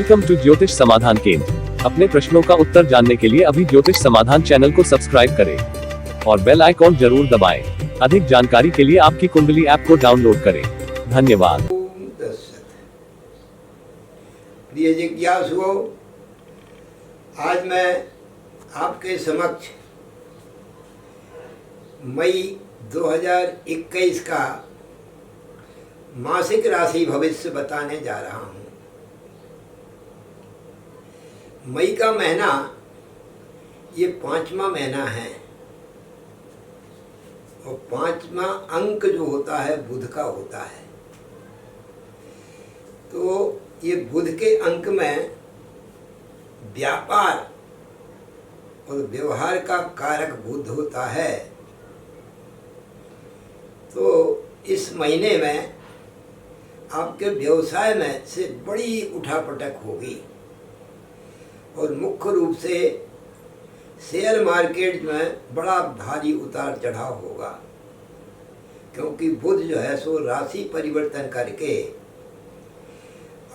Welcome to ज्योतिष समाधान केंद्र। अपने प्रश्नों का उत्तर जानने के लिए अभी ज्योतिष समाधान चैनल को सब्सक्राइब करें और बेल आइकॉन जरूर दबाएं। अधिक जानकारी के लिए आपकी कुंडली ऐप को डाउनलोड करें। धन्यवाद। प्रिय जिज्ञासुओं, आज मैं आपके समक्ष मई 2021 का मासिक राशि भविष्य बताने जा रहा हूँ। मई का महीना ये 5वां महीना है और 5वां अंक जो होता है बुध का होता है। तो ये बुध के अंक में व्यापार और व्यवहार का कारक बुध होता है। तो इस महीने में आपके व्यवसाय में से बड़ी उठापटक होगी और मुख्य रूप से शेयर मार्केट में बड़ा भारी उतार चढ़ाव होगा, क्योंकि बुध जो है सो राशि परिवर्तन करके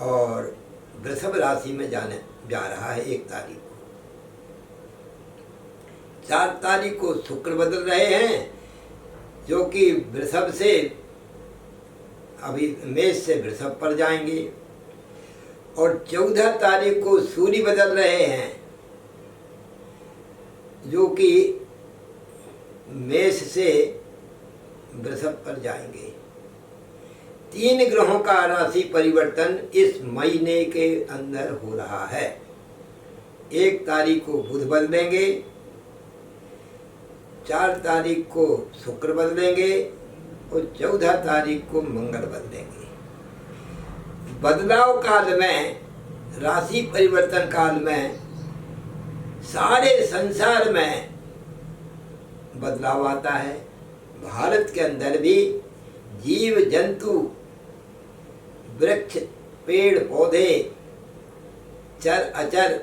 और वृषभ राशि में जाने जा रहा है 1 तारीख को। 4 तारीख को शुक्र बदल रहे हैं, जो कि वृषभ से अभी मेष से वृषभ पर जाएंगे, और 14 तारीख को सूर्य बदल रहे हैं, जो कि मेष से वृषभ पर जाएंगे। 3 ग्रहों का राशि परिवर्तन इस महीने के अंदर हो रहा है। 1 तारीख को बुध बदलेंगे, 4 तारीख को शुक्र बदलेंगे और 14 तारीख को मंगल बदलेंगे। बदलाव काल में, राशि परिवर्तन काल में सारे संसार में बदलाव आता है। भारत के अंदर भी जीव जंतु, वृक्ष, पेड़ पौधे, चर अचर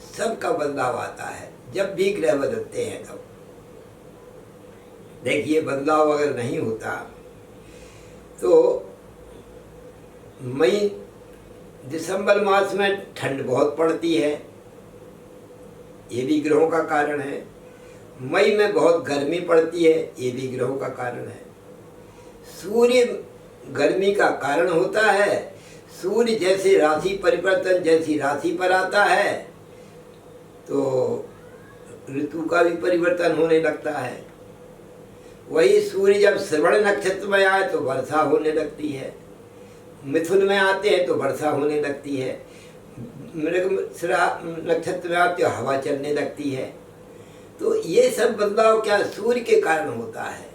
सबका बदलाव आता है जब भी ग्रह बदलते हैं। तब देखिए, बदलाव अगर नहीं होता तो मई दिसंबर मास में ठंड बहुत पड़ती है, ये भी ग्रहों का कारण है। मई में बहुत गर्मी पड़ती है, ये भी ग्रहों का कारण है। सूर्य गर्मी का कारण होता है। सूर्य जैसे राशि परिवर्तन जैसी राशि पर आता है तो ऋतु का भी परिवर्तन होने लगता है। वही सूर्य जब श्रवण नक्षत्र में आए तो वर्षा होने लगती है, मिथुन में आते हैं तो वर्षा होने लगती है, मृगशिरा नक्षत्र में आते हो हवा चलने लगती है। तो ये सब बदलाव क्या सूर्य के कारण होता है।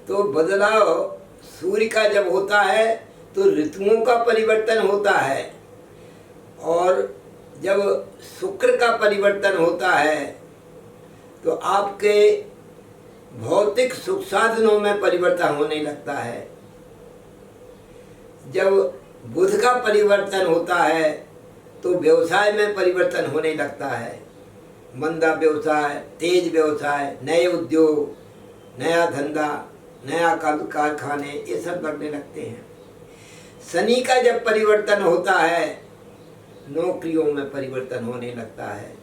तो बदलाव सूर्य का जब होता है तो ऋतुओं का परिवर्तन होता है, और जब शुक्र का परिवर्तन होता है तो आपके भौतिक सुख साधनों में परिवर्तन होने लगता है। जब बुध का परिवर्तन होता है तो व्यवसाय में परिवर्तन होने लगता है। मंदा व्यवसाय, तेज व्यवसाय, नए उद्योग, नया धंधा, नया कारखाने, ये सब लगने लगते हैं। शनि का जब परिवर्तन होता है, नौकरियों में परिवर्तन होने लगता है।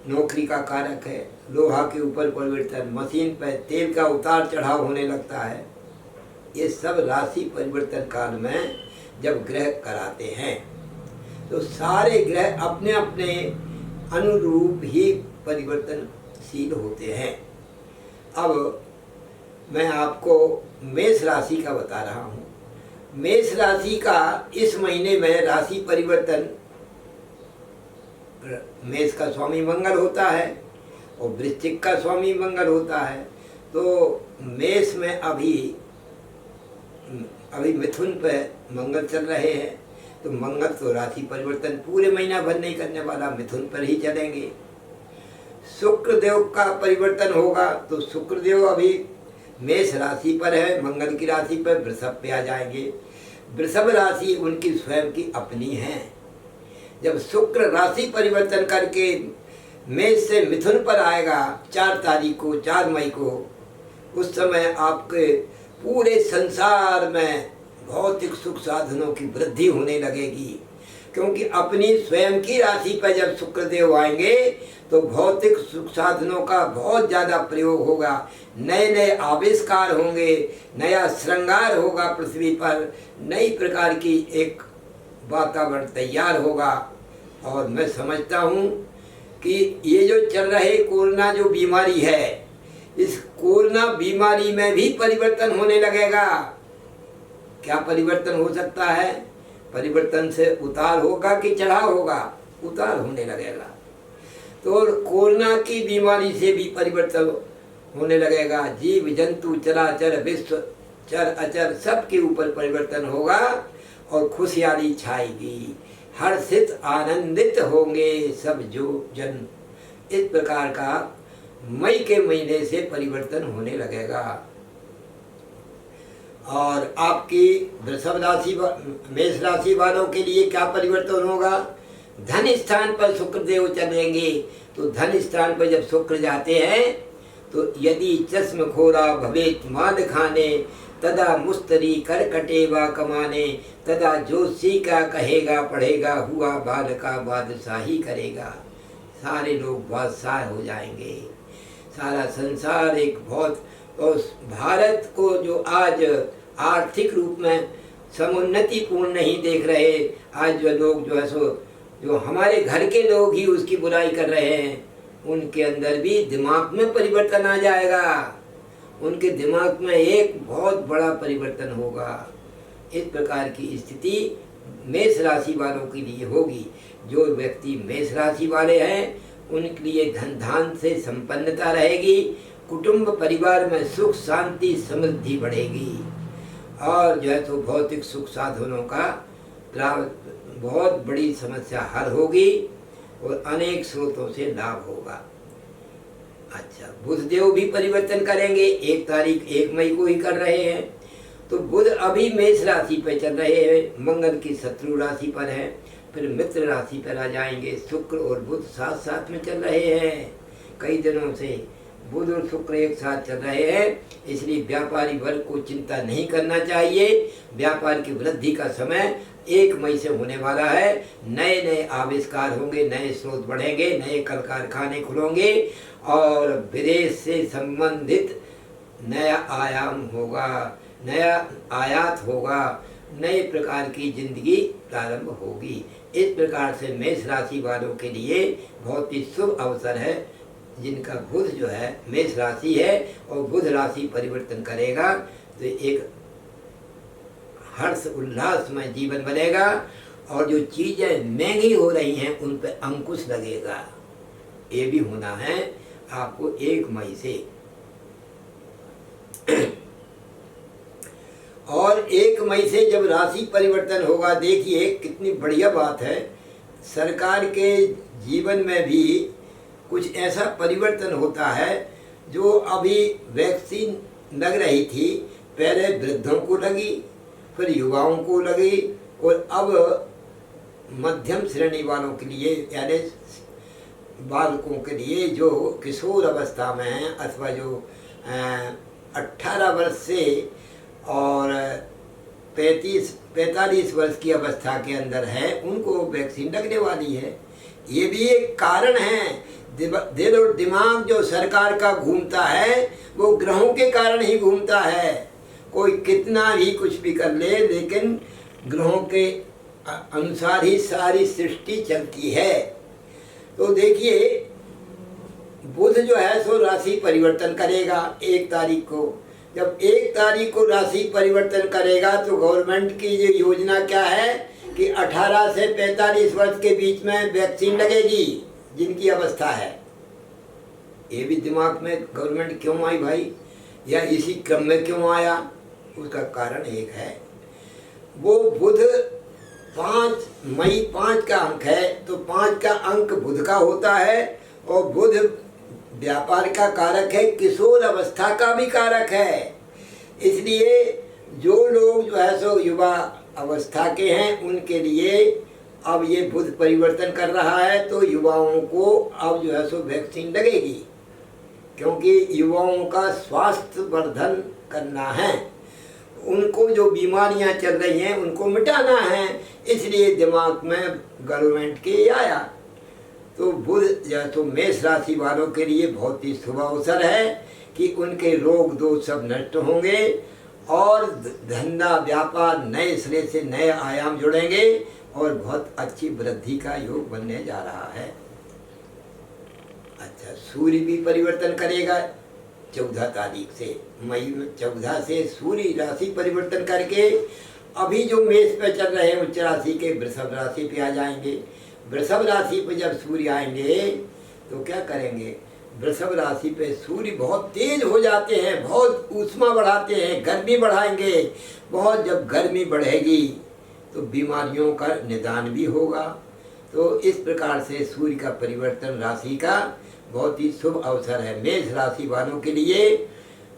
नौकरी का कारक है। लोहा के ऊपर परिवर्तन, मशीन पर तेल का उतार चढ़ाव होने लगता है। ये सब राशि परिवर्तन काल में जब ग्रह कराते हैं तो सारे ग्रह अपने अपने अनुरूप ही परिवर्तनशील होते हैं। अब मैं आपको मेष राशि का बता रहा हूँ। मेष राशि का इस महीने में राशि परिवर्तन, मेष का स्वामी मंगल होता है और वृश्चिक का स्वामी मंगल होता है। तो मेष में अभी मिथुन पे मंगल चल रहे हैं, तो मंगल तो राशि परिवर्तन पूरे महीना भर नहीं करने वाला, मिथुन पर ही चलेंगे। शुक्रदेव का परिवर्तन होगा, तो शुक्रदेव अभी मेष राशि पर है, मंगल की राशि पर वृषभ पे आ जाएंगे। वृषभ राशि उनकी स्वयं की अपनी है। जब शुक्र राशि परिवर्तन करके मेष से मिथुन पर आएगा 4 तारीख को, 4 मई को, उस समय आपके पूरे संसार में भौतिक सुख साधनों की वृद्धि होने लगेगी, क्योंकि अपनी स्वयं की राशि पर जब शुक्रदेव आएंगे तो भौतिक सुख साधनों का बहुत ज़्यादा प्रयोग होगा, नए नए आविष्कार होंगे, नया श्रृंगार होगा पृथ्वी पर, नई प्रकार की एक वातावरण तैयार होगा। और मैं समझता हूँ कि ये जो चल रहे कोरोना जो बीमारी है, इस कोरोना बीमारी में भी परिवर्तन होने लगेगा। क्या परिवर्तन हो सकता है? परिवर्तन से उतार होगा कि चढ़ाव होगा? उतार होने लगेगा। तो कोरोना की बीमारी से भी परिवर्तन होने लगेगा। जीव जंतु चराचर विश्व चर अचर सबके ऊपर परिवर्तन होगा और खुशहाली छाएगी, हर्षित आनंदित होंगे सब जो जन। इस प्रकार का मई के महीने से परिवर्तन होने लगेगा। और आपकी वृषभ राशि मेष राशि वालों के लिए क्या परिवर्तन होगा? धन स्थान पर शुक्रदेव चलेंगे। तो धन स्थान पर जब शुक्र जाते हैं तो यदि चश्म खोरा भवेत माल खाने, तदा मुस्तरी कर कटे वा कमाने, तदा जोशी का कहेगा पढ़ेगा, हुआ बाल का बादशाही करेगा। सारे लोग बादशाह हो जाएंगे, सारा संसार एक बहुत। और भारत को जो आज आर्थिक रूप में समुन्नति पूर्ण नहीं देख रहे, आज जो लोग जो है सो जो हमारे घर के लोग ही उसकी बुराई कर रहे हैं, उनके अंदर भी दिमाग में परिवर्तन आ जाएगा। उनके दिमाग में एक बहुत बड़ा परिवर्तन होगा। इस प्रकार की स्थिति मेष राशि वालों के लिए होगी। जो व्यक्ति मेष राशि वाले हैं उनके लिए धन धान से संपन्नता रहेगी, कुटुंब परिवार में सुख शांति समृद्धि बढ़ेगी और जो है तो भौतिक सुख साधनों का बहुत बड़ी समस्या हल होगी और अनेक स्रोतों से लाभ होगा। अच्छा, बुधदेव भी परिवर्तन करेंगे। 1 मई को ही कर रहे हैं। तो बुध अभी मेष राशि पर चल रहे हैं, मंगल की शत्रु राशि पर है, फिर मित्र राशि पर आ जाएंगे। शुक्र और बुध साथ साथ में चल रहे हैं। कई दिनों से बुध और शुक्र एक साथ चल रहे हैं, इसलिए व्यापारी वर्ग को चिंता नहीं करना चाहिए। व्यापार की वृद्धि का समय 1 मई से होने वाला है। नए नए आविष्कार होंगे, नए स्रोत बढ़ेंगे, नए कल कारखाने खुलेंगे और विदेश से संबंधित नया आयाम होगा, नया आयात होगा, नए प्रकार की जिंदगी प्रारंभ होगी। इस प्रकार से मेष राशि वालों के लिए बहुत ही शुभ अवसर है, जिनका बुध जो है मेष राशि है और बुध राशि परिवर्तन करेगा तो एक हर्ष उल्लास में जीवन बनेगा और जो चीजें महंगी हो रही हैं उन पर अंकुश लगेगा। ये भी होना है आपको 1 मई से। और 1 मई से जब राशि परिवर्तन होगा, देखिए कितनी बढ़िया बात है। सरकार के जीवन में भी कुछ ऐसा परिवर्तन होता है जो अभी वैक्सीन लग रही थी, पहले वृद्धों को लगी, फिर युवाओं को लगी और अब मध्यम श्रेणी वालों के लिए यानी बालकों के लिए जो किशोर अवस्था में हैं अथवा जो 18 वर्ष से और 45 वर्ष की अवस्था के अंदर है, उनको वैक्सीन लगने वाली है। ये भी एक कारण है। दिल और दिमाग जो सरकार का घूमता है वो ग्रहों के कारण ही घूमता है। कोई कितना भी कुछ भी कर ले, लेकिन ग्रहों के अनुसार ही सारी सृष्टि चलती है। तो देखिए बुध जो है सो राशि परिवर्तन करेगा 1 तारीख को। जब 1 तारीख को राशि परिवर्तन करेगा तो गवर्नमेंट की ये योजना क्या है कि 18 से 45 वर्ष के बीच में वैक्सीन लगेगी जिनकी अवस्था है। ये भी दिमाग में गवर्नमेंट क्यों आई भाई, या इसी क्रम में क्यों आया, उसका कारण एक है। वो बुध 5 मई 5 का अंक है, तो 5 का अंक बुध का होता है और बुध व्यापार का कारक है, किशोर अवस्था का भी कारक है। इसलिए जो लोग जो है सो युवा अवस्था के हैं उनके लिए अब ये बुध परिवर्तन कर रहा है, तो युवाओं को अब जो है सो वैक्सीन लगेगी, क्योंकि युवाओं का स्वास्थ्य वर्धन करना है। उनको जो बीमारियां चल रही हैं उनको मिटाना है, इसलिए दिमाग में गवर्नमेंट के आया। तो बुध या तो मेष राशि वालों के लिए बहुत ही शुभ अवसर है कि उनके रोग दोष सब नष्ट होंगे और धंधा व्यापार नए सिरे से नए आयाम जुड़ेंगे और बहुत अच्छी वृद्धि का योग बनने जा रहा है। अच्छा, सूर्य भी परिवर्तन करेगा 14 तारीख से, मई में 14 से सूर्य राशि परिवर्तन करके अभी जो मेष पे चल रहे हैं उच्च राशि के वृषभ राशि पे आ जाएंगे। वृषभ राशि पे जब सूर्य आएंगे तो क्या करेंगे, वृषभ राशि पे सूर्य बहुत तेज हो जाते हैं, बहुत ऊष्मा बढ़ाते हैं, गर्मी बढ़ाएंगे। बहुत जब गर्मी बढ़ेगी तो बीमारियों का निदान भी होगा। तो इस प्रकार से सूर्य का परिवर्तन राशि का बहुत ही शुभ अवसर है। मेष राशि वालों के लिए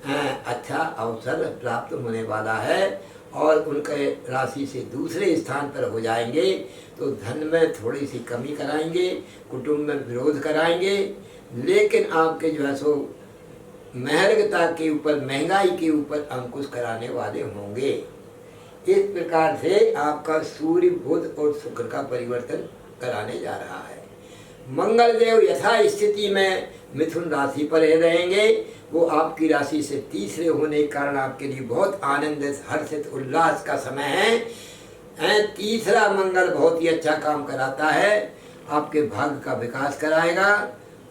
अच्छा अवसर प्राप्त होने वाला है और उनके राशि से दूसरे स्थान पर हो जाएंगे तो धन में थोड़ी सी कमी कराएंगे, कुटुंब में विरोध कराएंगे, लेकिन आपके जो है सो महंगता के ऊपर, महंगाई के ऊपर अंकुश कराने वाले होंगे। इस प्रकार से आपका सूर्य बुध और शुक्र का परिवर्तन कराने जा रहा है। मंगल देव यथा स्थिति में मिथुन राशि पर रहेंगे। वो आपकी राशि से तीसरे होने के कारण आपके लिए बहुत आनंदित, हर्षित, उल्लास का समय है। तीसरा मंगल बहुत ही अच्छा काम कराता है, आपके भाग्य का विकास कराएगा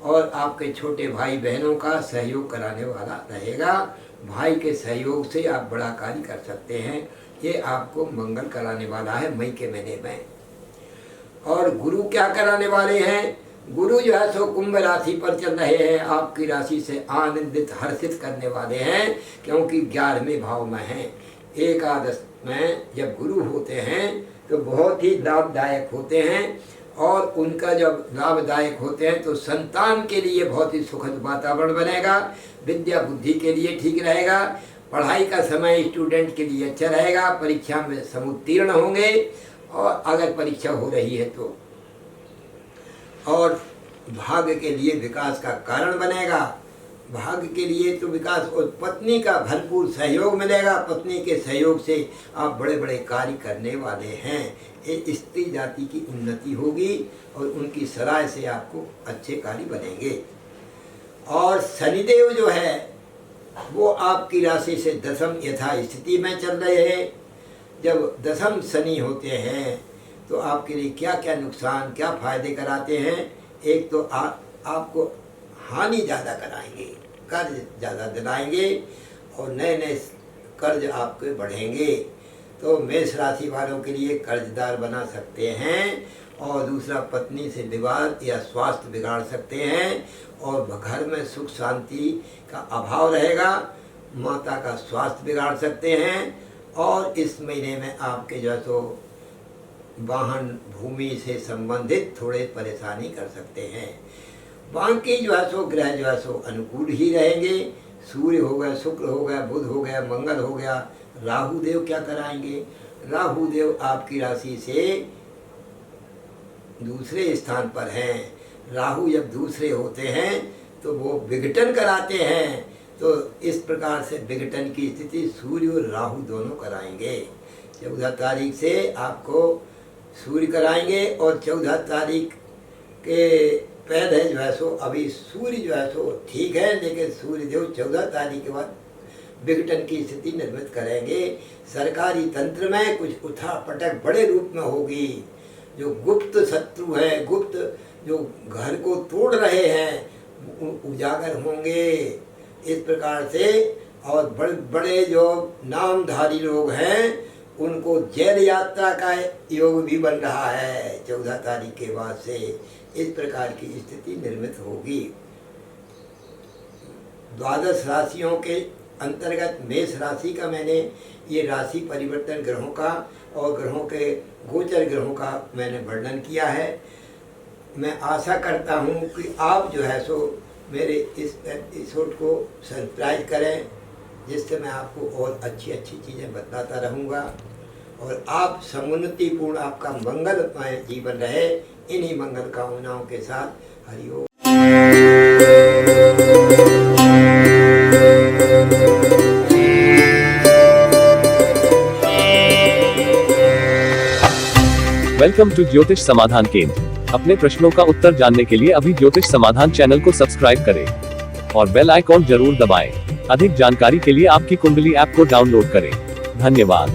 और आपके छोटे भाई बहनों का सहयोग कराने वाला रहेगा। भाई के सहयोग से आप बड़ा कार्य कर सकते हैं, ये आपको मंगल कराने वाला है मई के महीने में। और गुरु क्या कराने वाले हैं, गुरु जो है सो कुंभ राशि पर चल रहे हैं, आपकी राशि से आनंदित, हर्षित करने वाले हैं क्योंकि 11वें भाव में हैं। एकादश में जब गुरु होते हैं तो बहुत ही लाभदायक होते हैं और उनका जब लाभदायक होते हैं तो संतान के लिए बहुत ही सुखद वातावरण बनेगा, विद्या बुद्धि के लिए ठीक रहेगा, पढ़ाई का समय स्टूडेंट के लिए अच्छा रहेगा, परीक्षा में समुत्तीर्ण होंगे और अगर परीक्षा हो रही है तो, और भाग्य के लिए विकास का कारण बनेगा। भाग्य के लिए तो विकास और पत्नी का भरपूर सहयोग मिलेगा, पत्नी के सहयोग से आप बड़े बड़े कार्य करने वाले हैं। ये स्त्री जाति की उन्नति होगी और उनकी सराय से आपको अच्छे कार्य बनेंगे। और शनिदेव जो है वो आपकी राशि से दशम यथा स्थिति में चल रहे हैं। जब दशम शनि होते हैं तो आपके लिए क्या क्या नुकसान, क्या फायदे कराते हैं। एक तो आपको हानि ज़्यादा कराएंगे, कर्ज ज़्यादा दिलाएंगे और नए नए कर्ज आपके बढ़ेंगे। तो मेष राशि वालों के लिए कर्जदार बना सकते हैं। और दूसरा, पत्नी से विवाद या स्वास्थ्य बिगाड़ सकते हैं और घर में सुख शांति का अभाव रहेगा, माता का स्वास्थ्य बिगाड़ सकते हैं। और इस महीने में आपके जो है तो वाहन भूमि से संबंधित थोड़े परेशानी कर सकते हैं। बाकी जो है सो ग्रह जो है सो अनुकूल ही रहेंगे। सूर्य हो गया, शुक्र हो गया, बुध हो गया, मंगल हो गया। राहु देव क्या कराएंगे, राहु देव आपकी राशि से दूसरे स्थान पर हैं। राहु जब दूसरे होते हैं तो वो विघटन कराते हैं। तो इस प्रकार से विघटन की स्थिति सूर्य और राहु दोनों कराएंगे। 14 तारीख से आपको सूर्य कराएंगे और 14 तारीख के पहले जो है सो अभी सूर्य जो है सो ठीक है, लेकिन सूर्य देव 14 तारीख के बाद विघटन की स्थिति निर्मित करेंगे। सरकारी तंत्र में कुछ उठापटक बड़े रूप में होगी। जो गुप्त शत्रु हैं, गुप्त जो घर को तोड़ रहे हैं, उजागर होंगे। इस प्रकार से और बड़े बड़े जो नामधारी लोग हैं उनको जेल यात्रा का योग भी बन रहा है 14 तारीख के बाद से। इस प्रकार की स्थिति निर्मित होगी। द्वादश राशियों के अंतर्गत मेष राशि का मैंने ये राशि परिवर्तन ग्रहों का और ग्रहों के गोचर ग्रहों का मैंने वर्णन किया है। मैं आशा करता हूँ कि आप जो है सो मेरे इस एपिसोड को सब्सक्राइब करें, जिससे मैं आपको और अच्छी अच्छी चीज़ें बताता रहूँगा और आप समुन्नतिपूर्ण आपका मंगलमय जीवन रहे। इन्हीं मंगल कामनाओं के साथ हरि ओम। वेलकम टू ज्योतिष समाधान केंद्र। अपने प्रश्नों का उत्तर जानने के लिए अभी ज्योतिष समाधान चैनल को सब्सक्राइब करें और बेल आइकॉन जरूर दबाएं। अधिक जानकारी के लिए आपकी कुंडली ऐप को डाउनलोड करें। धन्यवाद।